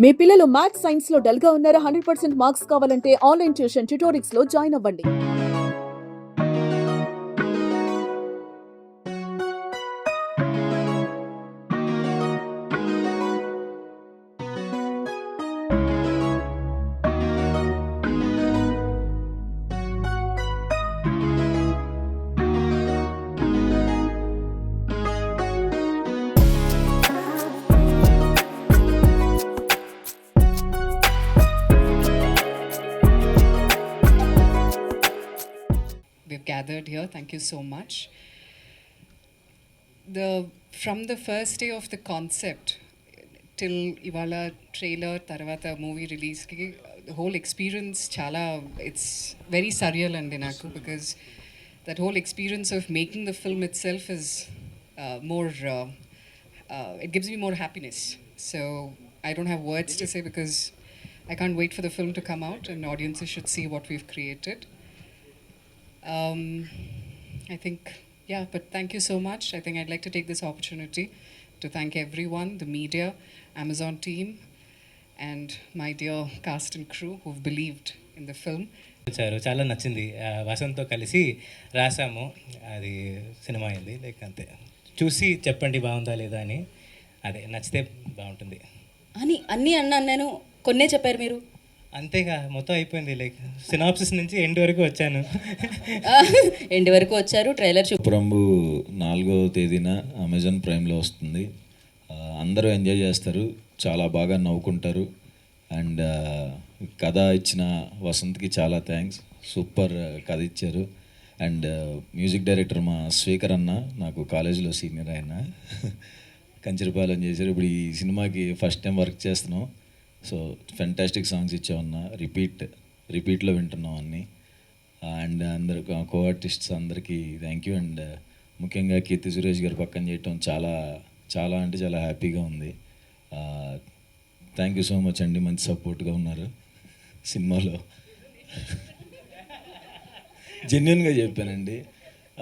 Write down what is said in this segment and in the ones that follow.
మీ పిల్లలు maths science లో dull గా ఉన్నారా? 100% మార్క్స్ కావాలంటే ఆన్లైన్ ట్యూషన్ ట్యుటోరిక్స్ లో జాయిన్ అవ్వండి. We've gathered here. Thank you so much. From the first day of the concept till ivala trailer tarvata movie release ki the whole experience chala it's very surreal and naku because that whole experience of making the film itself is more it gives me more happiness. So I don't have words to say because I can't wait for the film to come out and audiences should see what we've created. I think, yeah, but thank you so much. I think I'd like to take this opportunity to thank everyone, the media, Amazon team, and my dear cast and crew who've believed in the film. చాలా నచ్చింది. వసంత్తో కలిసి రాసాము, అది cinema అయింది. Like అంతే, చూసి చెప్పండి బాగుందా లేదా అని. అదే నచ్చితే బాగుంటుంది అని అన్నీ అన్నాను. కొన్నే చెప్పారు మీరు. అంతేగా, మొత్తం అయిపోయింది. లైక్ సినాప్సిస్ నుంచి ఎండ్ వరకు వచ్చాను. ఎండ్ వరకు వచ్చారు. ట్రైలర్ పురంబు 4వ తేదీన అమెజాన్ ప్రైమ్లో వస్తుంది. అందరూ ఎంజాయ్ చేస్తారు, చాలా బాగా నవ్వుకుంటారు. అండ్ కథ ఇచ్చిన వసంత్కి చాలా థ్యాంక్స్. సూపర్ కథ ఇచ్చారు. అండ్ మ్యూజిక్ డైరెక్టర్ మా స్వీకర్ అన్న, నాకు కాలేజీలో సీనియర్ ఆయన, కంచరపాలెం చేశారు. ఇప్పుడు ఈ సినిమాకి ఫస్ట్ టైం వర్క్ చేస్తున్నాం. సో ఫెంటాస్టిక్ సాంగ్స్ ఇచ్చామన్నా, రిపీట్లో వింటున్నాం అన్నీ. అండ్ అందరు కో ఆర్టిస్ట్స్ అందరికీ థ్యాంక్ యూ. అండ్ ముఖ్యంగా కీర్తి సురేష్ గారు పక్కన చేయటం చాలా చాలా అంటే చాలా హ్యాపీగా ఉంది. థ్యాంక్ యూ సో మచ్ అండి, మంచి సపోర్ట్గా ఉన్నారు సినిమాలో. జెన్యున్గా చెప్పానండి.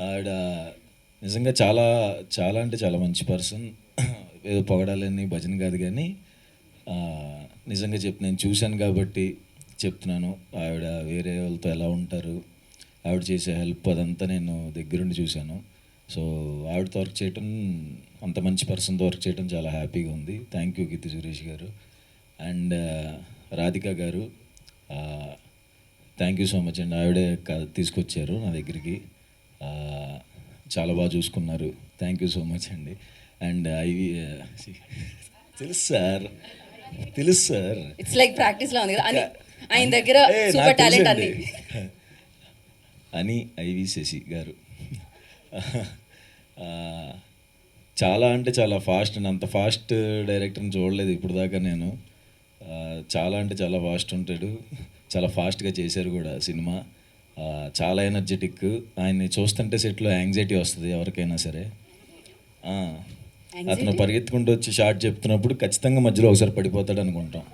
ఆవిడ నిజంగా చాలా చాలా అంటే చాలా మంచి పర్సన్. ఏదో పొగడాలని భజన కాదు, కానీ నిజంగా నేను చూశాను కాబట్టి చెప్తున్నాను. ఆవిడ వేరే వాళ్ళతో ఎలా ఉంటారు, ఆవిడ చేసే హెల్ప్ అదంతా నేను దగ్గరుండి చూశాను. సో ఆవిడతో వర్క్ చేయటం, అంత మంచి పర్సన్తో వర్క్ చేయడం చాలా హ్యాపీగా ఉంది. థ్యాంక్ యూ కీర్తి సురేష్ గారు. అండ్ రాధిక గారు, థ్యాంక్ యూ సో మచ్ అండి. ఆవిడే తీసుకొచ్చారు నా దగ్గరికి, చాలా బాగా చూసుకున్నారు. థ్యాంక్ యూ సో మచ్ అండి. అండ్ తెలుసు sir, it's like practice law ఉంది కదా అని. ఆయన దగ్గర సూపర్ టాలెంట్ అన్ని. అని ఐవి శశి గారు చాలా అంటే చాలా ఫాస్ట్ అండి. అంత ఫాస్ట్ డైరెక్టర్ని చూడలేదు ఇప్పుడు దాకా నేను. చాలా అంటే చాలా ఫాస్ట్ ఉంటాడు, చాలా ఫాస్ట్గా చేశారు కూడా సినిమా. చాలా ఎనర్జెటిక్. ఆయన్ని చూస్తుంటే సెట్లో యాంగ్జైటీ వస్తుంది ఎవరికైనా సరే. అతను పరిగెత్తుకుంటూ వచ్చి షార్ట్ చెప్తున్నప్పుడు ఖచ్చితంగా మధ్యలో ఒకసారి పడిపోతాడు అనుకుంటాం.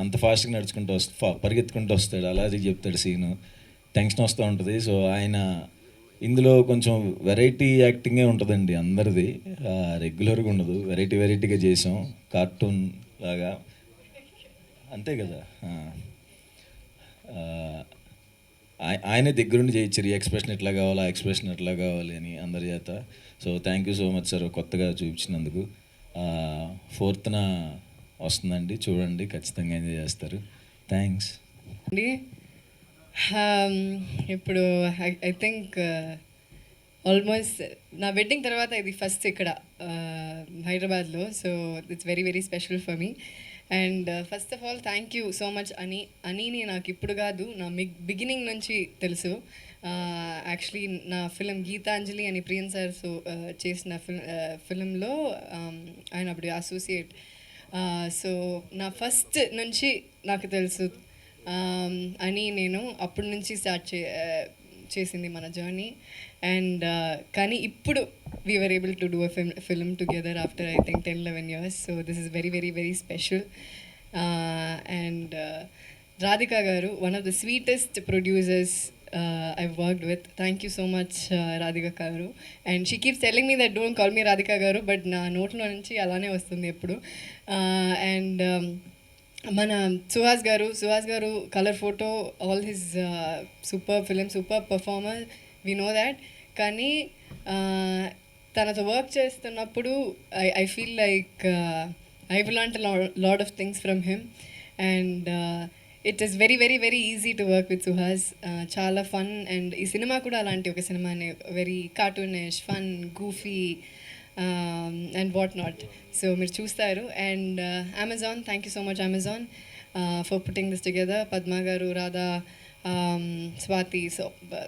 అంత ఫాస్ట్గా నడుచుకుంటూ పరిగెత్తుకుంటూ వస్తాడు, అలాగే చెప్తాడు సీను. టెన్షన్ వస్తూ ఉంటుంది. సో ఆయన ఇందులో కొంచెం వెరైటీ యాక్టింగే ఉంటుందండి అందరిది, రెగ్యులర్గా ఉండదు. వెరైటీగా చేసాం, కార్టూన్ లాగా, అంతే కదా. ఆయనే దగ్గరుండి చేయించారు, ఈ ఎక్స్ప్రెషన్ ఎట్లా కావాలి, ఆ ఎక్స్ప్రెషన్ ఎట్లా కావాలి అని అందరి చేత. So thank you so much sir, కొత్తగా చూపించినందుకు. 4th వస్తుందండి, చూడండి, ఖచ్చితంగా ఎంజాయ్ చేస్తారు. థ్యాంక్స్ అండి. ఇప్పుడు ఐ థింక్ ఆల్మోస్ట్ నా వెడ్డింగ్ తర్వాత ఇది ఫస్ట్ ఇక్కడ హైదరాబాద్లో. So it's very very special for me. And first of all thank you so much అనీని నాకు ఇప్పుడు కాదు, నా బిగినింగ్ నుంచి తెలుసు. యాక్చువల్లీ నా ఫిలిం గీతాంజలి అని ప్రియన్ సార్ చేసిన ఫిలింలో ఆయన అప్పుడు అసోసియేట్. సో నా ఫస్ట్ నుంచి నాకు తెలుసు అని. నేను అప్పటి నుంచి స్టార్ట్ చేసింది మన జర్నీ. అండ్ కానీ ఇప్పుడు we were able to do a film together after I think 10-11 years. So this is very very very special. And Radhika garu, one of the sweetest producers I've worked with. Thank you so much, Radhika Garu. And she keeps telling me that don't call me Radhika Garu, but నా నోట్లో నుంచి అలానే వస్తుంది ఎప్పుడు. And మన సుహాస్ గారు colour photo all his super film super performer we know that. కానీ తనతో వర్క్ చేస్తున్నప్పుడు I feel like I will learn lot of things from him. And it is very very very easy to work with Suhas. చాలా fun. And ఈ సినిమా కూడా అలాంటి ఒక సినిమానే, very cartoonish, fun, goofy and what not. So మీరు చూస్తారు. And Amazon, thank you so much Amazon for putting this together. Padma గారు, Radha, Swati, so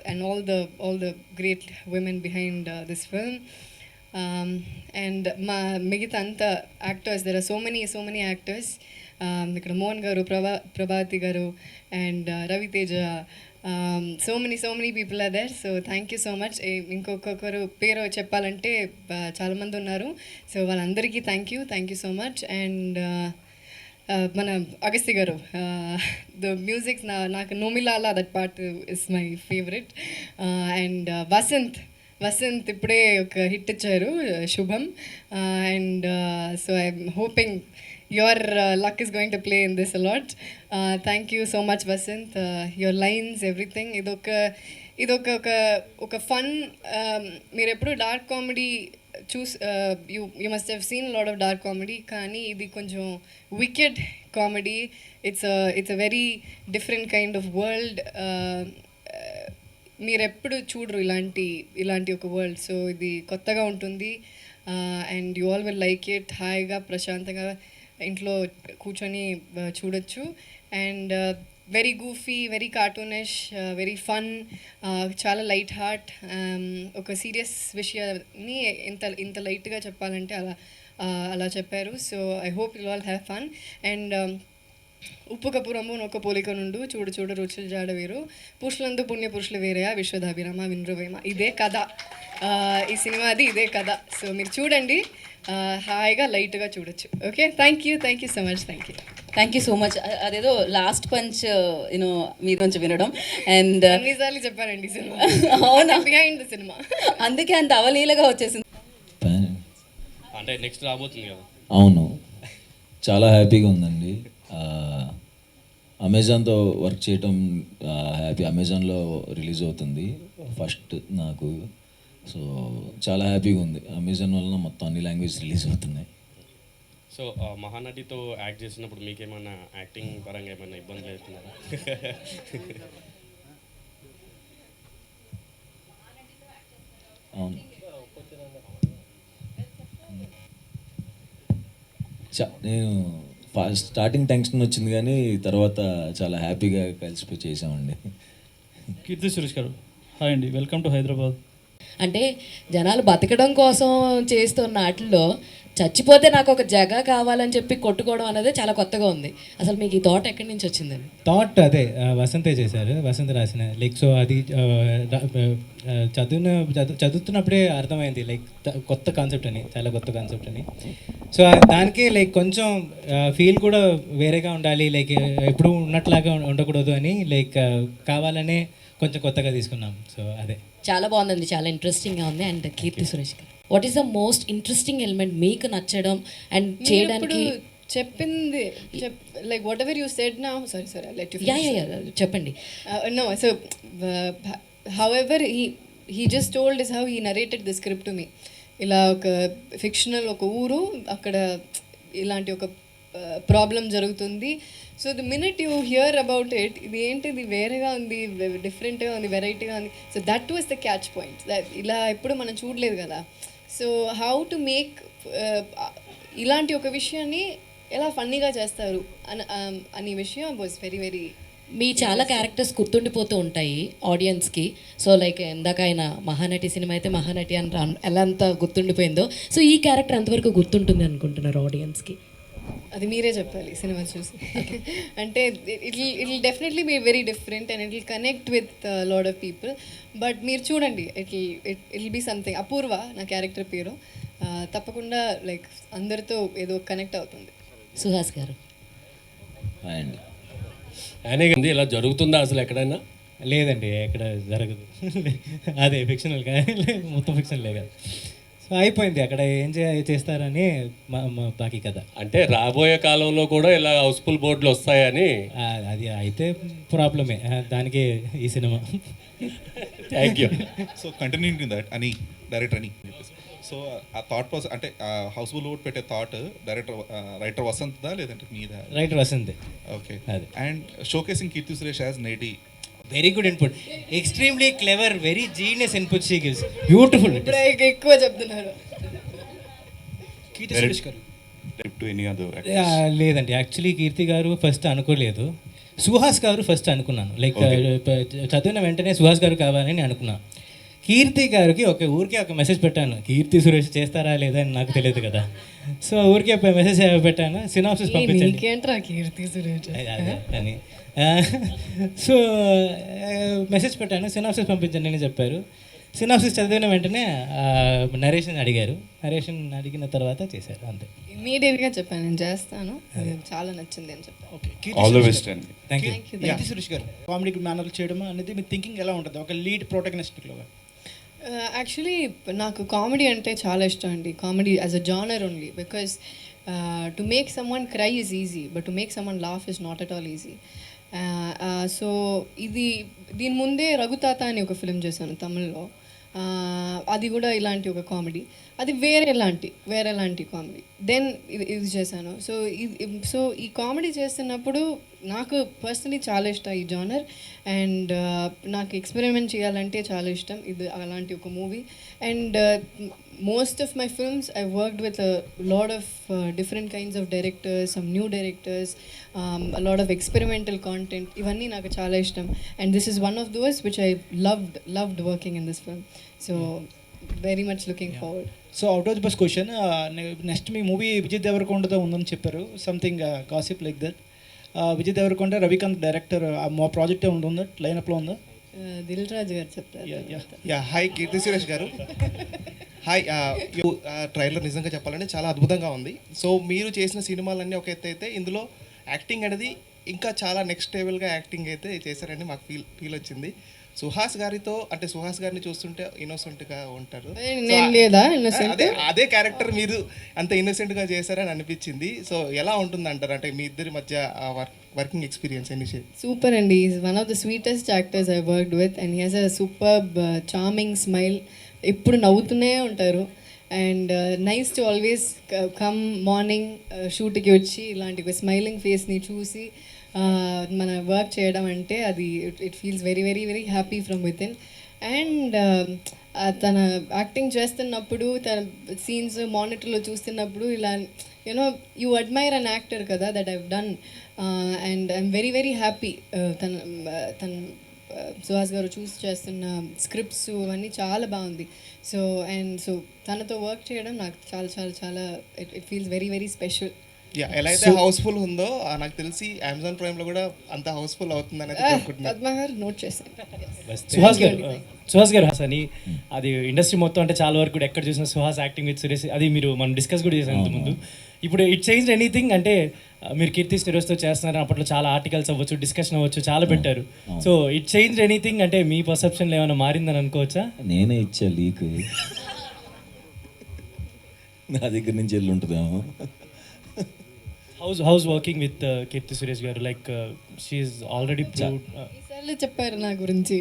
and all the great women behind this film. And మిగతా అంతా actors, there are so many actors. ఇక్కడ మోహన్ గారు, ప్రభాతి గారు, and Raviteja, so many people are there. So thank you so much. ఇంకొకరు పేరు చెప్పాలంటే చాలామంది ఉన్నారు. సో వాళ్ళందరికీ thank you so much. And మన అగస్తి గారు, ద మ్యూజిక్ నాకు నోమిలాలా that part is my favourite. And Vasanth ఇప్పుడే ఒక హిట్ ఇచ్చారు, శుభం. And so I'm hoping your luck is going to play in this a lot. Thank you so much, Vasant. Your lines, everything. ఇదొక fun. మీరు ఎప్పుడు dark comedy you must have seen a lot of dark comedy, కానీ ఇది కొంచెం wicked comedy. It's a very different kind of world. మీరు ఎప్పుడు చూడరు ఇలాంటి ఒక వరల్డ్. సో ఇది కొత్తగా ఉంటుంది. And you all will like it. హాయిగా ప్రశాంతంగా ఇంట్లో కూర్చొని చూడొచ్చు. And very goofy, very cartoonish, very fun, చాలా లైట్ హార్ట్. ఒక సీరియస్ విషయాన్ని ఇంత లైట్గా చెప్పాలంటే అలా చెప్పారు. So I hope you all have fun. And ఉప్పు కప్పు రంబు నొక్క పోలిక నుండు చూడ రుచులు జాడ వేరు పురుషులందు పుణ్య పురుషులు వేరేయా విశ్వధాభిరామ వినృవేమ. ఇదే కథ ఈ సినిమాది, ఇదే కథ. సో మీరు చూడండి, హాయిగా లైట్గా చూడొచ్చు. Okay, thank you so much. Thank you so much. అదేదో లాస్ట్ పంచ్ యూనో మీరు నుంచి వినడం. అండ్ అన్నిసార్లు చెప్పానండి సినిమా. అవునా, బిహైండ్ ద సినిమా, అందుకే అంత అవలీలగా వచ్చేసింది. అంటే నెక్స్ట్ రాబోతుంది కదా. అవును, చాలా హ్యాపీగా ఉందండి. అమెజాన్తో వర్క్ చేయటం హ్యాపీ. అమెజాన్లో రిలీజ్ అవుతుంది ఫస్ట్ నాకు. సో చాలా హ్యాపీగా ఉంది. అమెజాన్ వలన మొత్తం అన్ని లాంగ్వేజ్ రిలీజ్ అవుతున్నాయి. సో మహానటితో యాక్ట్ చేసినప్పుడు మీకేమన్నా యాక్టింగ్ పరంగా ఏమైనా ఇబ్బందులు అవుతున్నారా? అవును, నేను స్టార్టింగ్ టెన్షన్ వచ్చింది, కానీ తర్వాత చాలా హ్యాపీగా కలిసిపోయి చేసామండి. కీర్తి సురేష్ గారు, హాయ్ అండి, వెల్కమ్ టు హైదరాబాద్. అంటే జనాలు బతకడం కోసం చేస్తున్న వాటిల్లో చచ్చిపోతే నాకు ఒక జగ కావాలని చెప్పి కొట్టుకోవడం అనేది చాలా కొత్తగా ఉంది. అసలు మీకు ఈ థాట్ ఎక్కడి నుంచి వచ్చిందండి? థాట్ అదే వసంతే చేశారు, వసంత రాసిన. లైక్ సో అది చదువుతున్నప్పుడే అర్థమైంది, లైక్ కొత్త కాన్సెప్ట్ అని, చాలా కొత్త కాన్సెప్ట్ అని. సో దానికి లైక్ కొంచెం ఫీల్ కూడా వేరేగా ఉండాలి, లైక్ ఎప్పుడు ఉన్నట్లాగా ఉండకూడదు అని లైక్ కావాలనే కొంచెం కొత్తగా తీసుకున్నాం. సో అదే చాలా బాగుందండి, చాలా ఇంట్రెస్టింగ్గా ఉంది. అండ్ కీర్తి సురేష్ గారు, what is the most interesting element మీకు నచ్చడం అండ్ చేయడానికి? చెప్పింది like whatever you said now. Sorry let you yeah చెప్పండి. No, so however he just told is how he narrated the script to me. ఇలా ఒక fictional ఒక ఊరు, అక్కడ ఇలాంటి ఒక ప్రాబ్లం జరుగుతుంది. So the minute you hear about it, ఇది ఏంటిది వేరేగా ఉంది, డిఫరెంట్గా ఉంది, వెరైటీగా ఉంది. So that was the catch point. ఇలా ఎప్పుడు మనం చూడలేదు కదా. సో హౌ టు మేక్ ఇలాంటి ఒక విషయాన్ని ఎలా ఫన్నీగా చేస్తారు అనే విషయం వాజ్ వెరీ వెరీ. మీ చాలా క్యారెక్టర్స్ గుర్తుండిపోతూ ఉంటాయి ఆడియన్స్కి. సో లైక్ ఇందాక ఆయన మహానటి సినిమా అయితే మహానటి అని ఎలా అంత గుర్తుండిపోయిందో, సో ఈ క్యారెక్టర్ ఎంతవరకు గుర్తుంటుంది అనుకుంటున్నారు ఆడియన్స్కి? అది మీరే చెప్పాలి సినిమా చూసి. అంటే it will definitely be very different and it will connect with lot of people. But మీరు చూడండి, it will be something. Apoorva నా క్యారెక్టర్ పేరు. తప్పకుండా లైక్ అందరితో ఏదో కనెక్ట్ అవుతుంది. సుహాస్ గారు, అండ్ ఆయనే కదా ఇలా జరుగుతుందా అసలు ఎక్కడైనా? లేదండి ఎక్కడ జరగదు. అదే ఫిక్షనల్ కానీ మొత్తం ఫిక్షనల్ లేదు. సో అయిపోయింది అక్కడ ఏం చేస్తారని బాకీ కథ. అంటే రాబోయే కాలంలో కూడా ఇలా హౌస్ఫుల్ బోర్డులు వస్తాయని. అది అయితే ప్రాబ్లమే, దానికి ఈ సినిమా. Thank you. So continuing that అని డైరెక్టర్ అని సో ఆ థాట్ ప్రాసెస్ అంటే హౌస్ఫుల్ బోర్డ్ పెట్టే థాట్ రైటర్ వసంత్దా లేదంటే మీద? రైటర్ వసంత్. ఓకే. అదే. And showcasing Keerthy Suresh as నేటి. Very good input, extremely clever, very genius input she gives, beautiful. ఇప్పుడు ఎక్కువ చెప్తున్నారు. కీర్తి సురేష్ గారు టు ఎనీ అదర్ లేదండి, యాక్చువల్లీ కీర్తి గారు ఫస్ట్ అనుకోలేదు, సుహాస్ గారు ఫస్ట్ అనుకున్నాను. లైక్ చదివిన వెంటనే సుహాస్ గారు కావాలని అనుకున్నాను. కీర్తి గారికి ఊరికే ఒక మెసేజ్ పెట్టాను, కీర్తి సురేష్ చేస్తారా లేదా అని నాకు తెలియదు కదా. సో ఊరికే మెసేజ్ పెట్టాను, సినాప్సిస్ పంపించండి నీకేంట్రా కీర్తి సురేష్ అని. సో మెసేజ్ పెట్టాను, సినాప్సిస్ పంపించండి అని చెప్పారు. సినాప్సిస్ చదివిన వెంటనే నరేషన్ అడిగారు, నరేషన్ అడిగిన తర్వాత చేశారు, అంతే. ఇమీడియట్గా చెప్పాను నేను చేస్తాను, అది చాలా నచ్చింది అని చెప్పాను. ఓకే. ఆల్ ద బెస్ట్ అండి. Thank you. కీర్తి సురేష్ గారు కామెడీ మేనర్లు చేయడం అనేది మీ థింకింగ్ ఎలా ఉంటుంది ఒక లీడ్ ప్రోటగనిస్ట్లో? యాక్చువల్లీ నాకు కామెడీ అంటే చాలా ఇష్టం అండి, comedy as a genre only, because to make some one cry is easy, but to make some one laugh is not at all easy. So దీని ముందే రఘుతాత అని ఒక ఫిలిం చేశాను తమిళ్లో, అది కూడా ఇలాంటి ఒక కామెడీ, అది వేరే లాంటి కామెడీ. దెన్ ఇది చేశాను. సో ఈ కామెడీ చేస్తున్నప్పుడు నాకు పర్సనలీ చాలా ఇష్టం ఈ జానర్, అండ్ నాకు ఎక్స్పెరిమెంట్ చేయాలంటే చాలా ఇష్టం, ఇది అలాంటి ఒక movie. And most of my films I worked with a lot of different kinds of directors, some new directors, a lot of experimental content. Ivanni naku chaala ishtam, and this is one of those which I loved working in this film. So very much looking forward. So out of the bus question, next మీ movie Vijay దేవరకొండతో ఉందని చెప్పారు, something gossip like that. Vijay Deverakonda, Ravikanth director, మా project ఉందా లైనప్లో ఉందా? దిల్ రాజు గారు చెప్తారు. యా హాయ్ కీర్తి సురేష్ గారు. హాయ్. ట్రైలర్ నిజంగా చెప్పాలంటే చాలా అద్భుతంగా ఉంది. సో మీరు చేసిన సినిమాలన్నీ ఒక ఎత్తు అయితే ఇందులో యాక్టింగ్ అనేది ఇంకా చాలా నెక్స్ట్ లెవెల్గా యాక్టింగ్ అయితే చేశారని మాకు ఫీల్ వచ్చింది. సుహాస్ గారిని చూస్తుంటే ఇన్నోసెంట్గా ఉంటారు. అదే క్యారెక్టర్ మీరు అంత ఇన్నోసెంట్గా చేశారని అనిపించింది. సో ఎలా ఉంటుంది అంటారు, అంటే మీ ఇద్దరి మధ్య వర్కింగ్ ఎక్స్పీరియన్స్ అని? సూపర్ అండి, is one of the sweetest actors I worked with, and he has a superb charming smile, ఎప్పుడు నవ్వుతూనే ఉంటారు. And nice to always come morning షూట్కి వచ్చి ఇలాంటి ఒక స్మైలింగ్ ఫేస్ని చూసి మన వర్క్ చేయడం అంటే అది it feels very very very happy from with in. And తన యాక్టింగ్ చేస్తున్నప్పుడు, తన సీన్స్ మానిటర్లో చూస్తున్నప్పుడు ఇలా you know you admire an actor కదా, that I've done, and I'm very very happy. తన సుహాస్ గారు చూస్ చేస్తున్న స్క్రిప్ట్స్ అవన్నీ చాలా బాగుంది. సో తనతో వర్క్ చేయడం నాకు చాలా చాలా చాలా it feels very very special. Yeah, ఎలా అయితే హౌస్ఫుల్ ఉందో నాకు తెలిసి అమెజాన్ ప్రైమ్లో కూడా అంత హౌస్ఫుల్ అవుతుంది అనేది అనుకుంటున్నాను. పద్మ గారు నోట్ చేశాను. సుహాస్ గారు అని అది ఇండస్ట్రీ మొత్తం అంటే చాలా వరకు కూడా ఎక్కడ చూసిన సుహాస్ యాక్టింగ్ విత్ సురేష్, అది మనం డిస్కస్ కూడా చేసాం ఇంతకుముందు. ఇప్పుడు ఇట్ చేంజ్ ఎనీథింగ్ అంటే మీరు కీర్తి సురేష్తో చేస్తున్నారు, అప్పట్లో చాలా ఆర్టికల్స్ అవ్వచ్చు, డిస్కషన్ అవ్వచ్చు, చాలా పెట్టారు. సో ఇట్ చేంజ్ ఎనీథింగ్ అంటే మీ పర్సెప్షన్లో ఏమైనా మారిందని అనుకోవచ్చా? నేనే ఇచ్చా లీక్, నా దగ్గర నుంచి వెళ్ళి ఉంటుందేమో. How's working with Keerthy Suresh గారు, like she is already proved. ఈసార్లు చెప్పారు నా గురించి,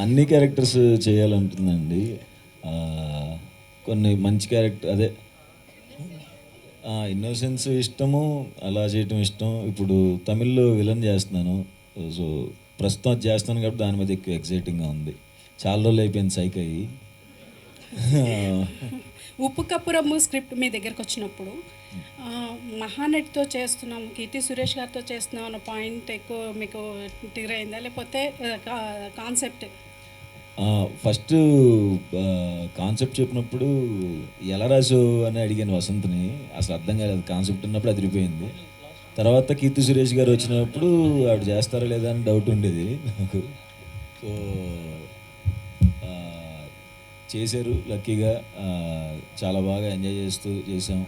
అన్ని క్యారెక్టర్స్ చేయాలంటుందండి. కొన్ని మంచి క్యారెక్టర్ అదే ఇన్నోసెన్స్ ఇష్టము, అలా చేయటం ఇష్టం. ఇప్పుడు తమిళ్లో విలన్ చేస్తున్నాను, సో ప్రస్తుతం అది చేస్తాను కాబట్టి దాని మీద ఎక్కువ ఎక్సైటింగ్గా ఉంది. చాలా రోజులు అయిపోయింది సైక్ అయ్యి. ఉప్పు కప్పురమ్ము స్క్రిప్ట్ మీ దగ్గరకు వచ్చినప్పుడు మహానటితో చేస్తున్నాం, కీర్తి సురేష్ గారితో చేస్తున్నాం అన్న పాయింట్ ఎక్కువ మీకు ట్రిగర్ అయిందా, లేకపోతే కాన్సెప్ట్? ఫస్ట్ కాన్సెప్ట్ చెప్పినప్పుడు ఎలా రాసు అని అడిగాను వసంత్ని, అసలు అర్థం కాలేదు. కాన్సెప్ట్ ఉన్నప్పుడు అదిరిపోయింది. తర్వాత కీర్తి సురేష్ గారు వచ్చినప్పుడు ఆవిడ చేస్తారా లేదా అని డౌట్ ఉండేది నాకు. సో చేశారు లక్కీగా. చాలా బాగా ఎంజాయ్ చేస్తూ చేసాం.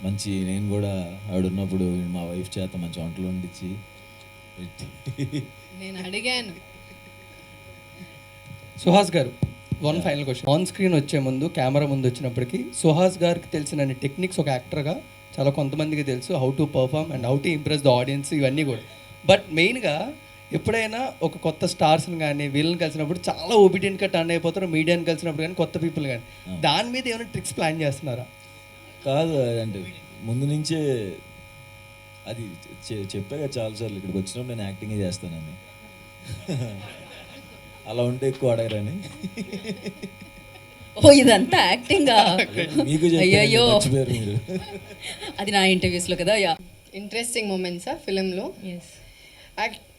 మంచి నేను కూడా ఆడున్నప్పుడు మా వైఫ్ చేత మంచి వంటలు వండించి నేను అడిగాను. సుహాస్ గారు, one final question. On screen వచ్చే ముందు, కెమెరా ముందు వచ్చినప్పటికీ సుహాస్ గారికి తెలిసిన టెక్నిక్స్ ఒక యాక్టర్గా చాలా కొంతమందికి తెలుసు, how to perform and how to impress the audience, ఇవన్నీ కూడా. బట్ మెయిన్గా ఎప్పుడైనా ఒక కొత్త స్టార్స్ని కానీ వీళ్ళని కలిసినప్పుడు చాలా ఒబీడియంట్గా టర్న్ అయిపోతారు, మీడియాని కలిసినప్పుడు కానీ కొత్త పీపుల్ కానీ. దాని మీద ఏమైనా ట్రిక్స్ ప్లాన్ చేస్తున్నారా? కాదు అంటే ముందు నుంచే అది చెప్పాక చాలాసార్లు ఇక్కడికి వచ్చినప్పుడు నేను యాక్టింగే చేస్తానని. అలా ఉంటే ఎక్కువ అడగరని. ఓ ఇదంతా యాక్టింగా? మీకు అయ్యయ్యో, మీరు అది నా ఇంటర్వ్యూస్లో కదా. యా, ఇంట్రెస్టింగ్ మూమెంట్సా ఫిలింలో? ఎస్.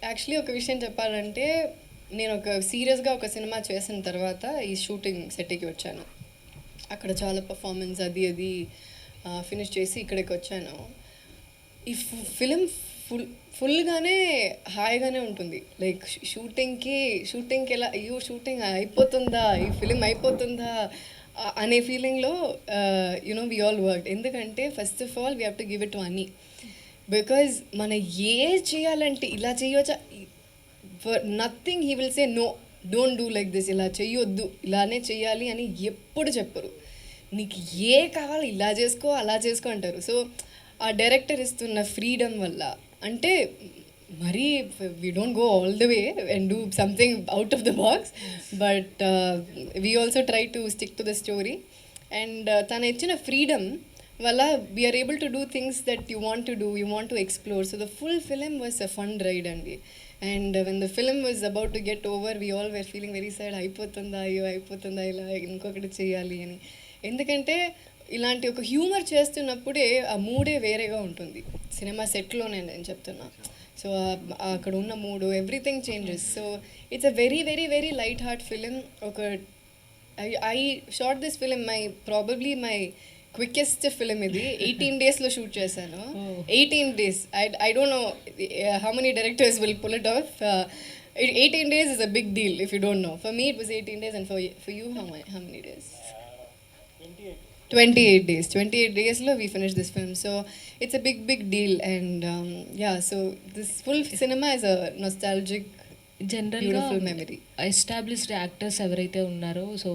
యాక్చువల్లీ ఒక విషయం చెప్పాలంటే, నేను ఒక సీరియస్గా ఒక సినిమా చేసిన తర్వాత ఈ షూటింగ్ సెట్కి వచ్చాను. అక్కడ చాలా పర్ఫార్మెన్స్ అది ఫినిష్ చేసి ఇక్కడికి వచ్చాను. ఈ ఫిలిం ఫుల్గానే హాయిగానే ఉంటుంది. లైక్ షూటింగ్కి ఎలా అయ్యో షూటింగ్ అయిపోతుందా, ఈ ఫిలిం అయిపోతుందా అనే ఫీలింగ్లో యునో వి ఆల్ వర్క్. ఎందుకంటే first of all we have to give it to Ani. Because మన చేయాలంటే ఇలా చేయవచ్చా, nothing he will say no, don't do like this, ఇలా చెయ్యొద్దు, ఇలానే చెయ్యాలి అని ఎప్పుడు చెప్పరు. నీకు కావాలి ఇలా చేసుకో అలా చేసుకో అంటారు. సో ఆ డైరెక్టర్ ఇస్తున్న ఫ్రీడమ్ వల్ల, అంటే మరీ we don't go all the way and do something out of the box, but we also try to stick to the story. And తను ఇచ్చిన ఫ్రీడమ్ వల్ల we are able to do things that you want to do, you want to explore. So the full film was a fun ride అండి. And when the film was about to get over, we all were feeling very sad, అయిపోతుందా అయ్యో అయిపోతుందా ఇలా ఇంకొకటి చేయాలి అని. ఎందుకంటే ఇలాంటి ఒక హ్యూమర్ చేస్తున్నప్పుడే ఆ మూడే వేరేగా ఉంటుంది. సినిమా సెట్లోనే నేను చెప్తున్నా. సో అక్కడ ఉన్న మూడు everything changes. So it's a very very very light heart film. ఒక I shot this film probably my quickest film ఇది. 18 daysలో షూట్ చేశాను. 18 days. I don't know how many directors will pull it off. 18 days is a big deal if you don't know. For me it was 18 days, and for you how many days? 28 days. 28 daysలో we finished this film. So it's a big deal. And yeah, so this full cinema is a nostalgic, beautiful memory. Established actors ఎవరైతే ఉన్నారో, so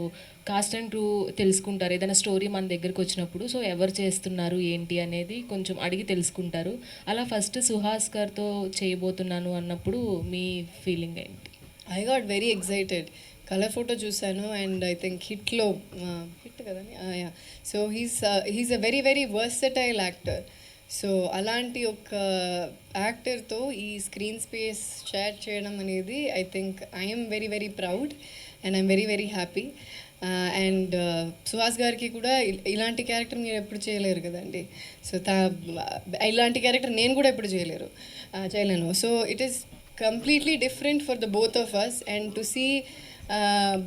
cost and crew తెలుసుకుంటారు. ఏదైనా story మన దగ్గరికి వచ్చినప్పుడు, so ఎవరు చేస్తున్నారు ఏంటి అనేది కొంచెం అడిగి తెలుసుకుంటారు. అలా ఫస్ట్ సుహాస్ గారితో చేయబోతున్నాను అన్నప్పుడు మీ ఫీలింగ్ ఏంటి? I got very excited. Colour photo చూశాను అండ్ ఐ థింక్ హిట్లో హిట్ కదండి. Yeah, so he's a very very versatile actor. So అలాంటి ఒక యాక్టర్తో ఈ స్క్రీన్ స్పేస్ షేర్ చేయడం అనేది I think I'm very very proud and I'm very very happy. And Suhas గారికి కూడా ఇలాంటి క్యారెక్టర్ మీరు ఎప్పుడు చేయలేరు కదండి. సో ఇలాంటి క్యారెక్టర్ నేను కూడా ఎప్పుడు చేయలేను. So it is completely different for the both of us. And to see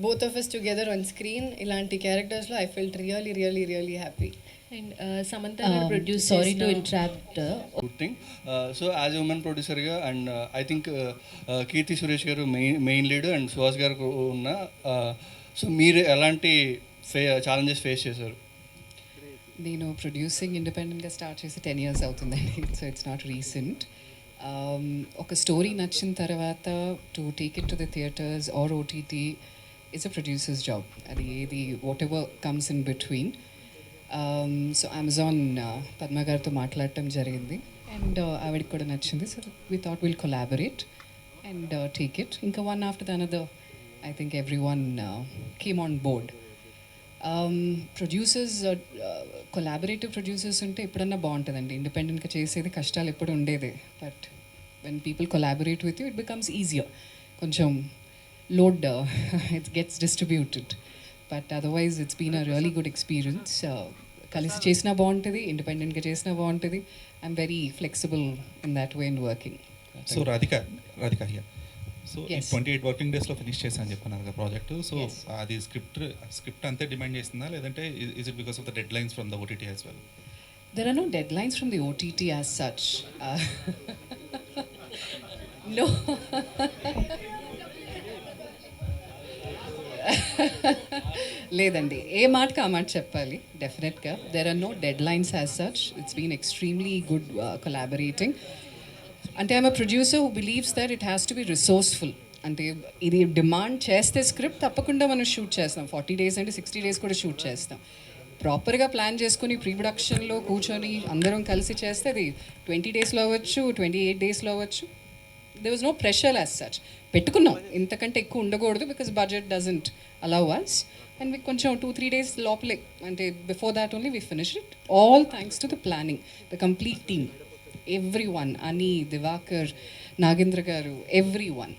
both of us together on screen, ilanti characters lo I felt really happy. And Samantha produced, sorry to interrupt. Good thing. So as a woman producer ga, and I think Kirti Suresh garu main lead and Suhas garu unna, so meer elanti challenges face chesaru? నేను producing ఇండిపెండెంట్గా start చేసి 10 years అవుతుందండి. So it's not recent. ఒక story నచ్చిన తర్వాత to take it to the theatres or OTT it's a producers job. అది ఏది whatever comes in between. So Amazon Padma గారితో మాట్లాడటం జరిగింది అండ్ ఆవిడకి కూడా నచ్చింది. So we thought will collaborate and take it. ఇంకా one after the another I think everyone came on board. Producers collaborative producers ఉంటే ఎప్పుడన్నా బాగుంటుందండి. ఇండిపెండెంట్గా చేసేది కష్టాలు ఎప్పుడు ఉండేదే. But when people collaborate with you it becomes easier. కొంచెం load it gets distributed. But otherwise it's been a really good experience. కలిసి చేసినా బాగుంటుంది, ఇండిపెండెంట్గా చేసినా బాగుంటుంది. I'm very flexible in that way in working. So Radhika here. So 28 working డేస్లో finish చేశాను అని చెప్పన్నారు కదా ప్రాజెక్ట్. సో అది స్క్రిప్ట్ అంతే డిమాండ్ చేస్తుందా, లేదంటే is it because of the dead lines from the OTT as well? There are no deadlines from the OTT as such. No. లేదండి, ఏ మాటకి ఆ మాట చెప్పాలి డెఫినెట్గా. There are no deadlines as such. It's been extremely good collaborating. అంటే I'm a producer who believes that it has to be resourceful. అంటే ఇది demand చేస్తే స్క్రిప్ట్ తప్పకుండా మనం షూట్ చేస్తాం. 40 days అంటే 60 days కూడా షూట్ చేస్తాం. ప్రాపర్గా ప్లాన్ చేసుకుని ప్రీ ప్రొడక్షన్లో కూర్చొని అందరం కలిసి చేస్తే అది 20 daysలో అవ్వచ్చు, 28 daysలో అవ్వచ్చు. there was no pressure as such. పెట్టుకున్నాం ఇంతకంటే ఎక్కువ ఉండకూడదు because budget doesn't allow us. And మీకు కొంచెం 2-3 days లోపలే, అంటే before that only we finish it. All thanks to the planning, the complete team, everyone, Ani, Divakar, Nagendra గారు, everyone,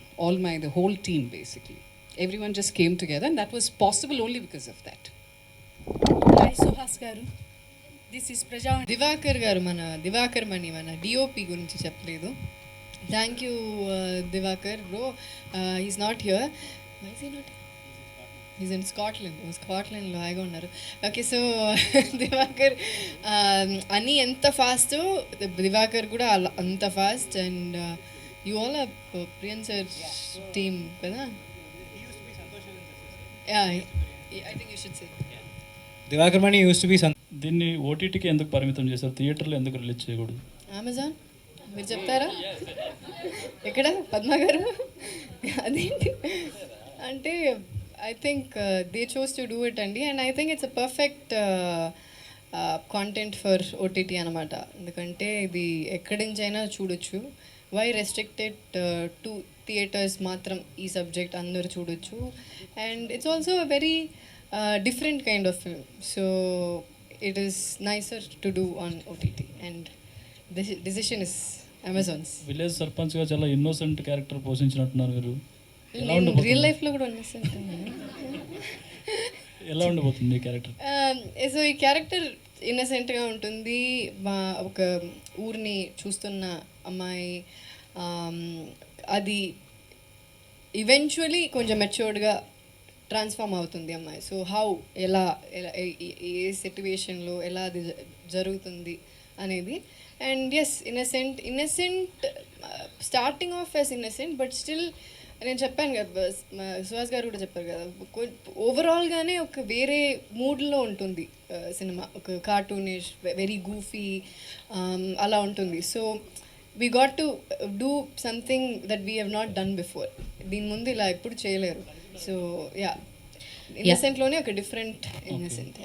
the whole team basically. Everyone just came together and that was possible only because of that. Hi Suhas గారు, this is ప్రజా. దివాకర్ గారు, దివాకర్ మణి మన DOP గురించి చెప్పలేదు. Thank you Divakar bro. Is not here. Is not is in స్కాట్లాండ్లో హాయిగా ఉన్నారు. Okay, so Diwakar అని ఎంత ఫాస్ట్, దివాకర్ కూడా అంత fast. And you all are Priyan sir team కదా. I think you should say Divakar Mani used to be. దీన్ని ఓటీటీకి ఎందుకు పరిమితం చేశారు, థియేటర్లో ఎందుకు రిలీజ్ చేయకూడదు? అమెజాన్ మీరు చెప్తారా? ఎక్కడ పద్మ గారు? అదేంటి అంటే I think they chose to do it అండి. And I think it's a perfect content for OTT అనమాట. ఎందుకంటే ఇది ఎక్కడి నుంచైనా చూడొచ్చు. వై రెస్ట్రిక్టెడ్ టు థియేటర్స్ మాత్రం ఈ సబ్జెక్ట్ అందరూ చూడొచ్చు. And it's also a very different kind of film. So it is nicer to do on OTT and the decision is Amazon's. Village సర్పంచ్గా చాలా ఇన్నోసెంట్ క్యారెక్టర్ పోషించినట్టున్నారు మీరు. రియల్ లైఫ్లో కూడా ఉన్నసెంట్. ఎలా ఉండబోతుంది ఈ క్యారెక్టర్? సో ఈ క్యారెక్టర్ ఇన్నసెంట్గా ఉంటుంది. ఒక ఊరిని చూస్తున్న అమ్మాయి, అది ఈవెన్చువలీ కొంచెం మెచ్యూర్డ్గా ట్రాన్స్ఫార్మ్ అవుతుంది అమ్మాయి. సో ఎలా ఏ సిట్యువేషన్లో ఎలా అది జరుగుతుంది అనేది. And yes, innocent starting off as innocent, but still నేను చెప్పాను కదా, సుహాస్ గారు కూడా చెప్పారు కదా, ఓవరాల్గానే ఒక వేరే మూడ్లో ఉంటుంది సినిమా. ఒక కార్టూనిష్, వెరీ గూఫీ అలా ఉంటుంది. So we got to do something that we have not done before. దీని ముందు ఇలా ఎప్పుడు చేయలేరు. సో యా, ఇన్నసెంట్లోనే ఒక డిఫరెంట్ ఇన్నసెంట్.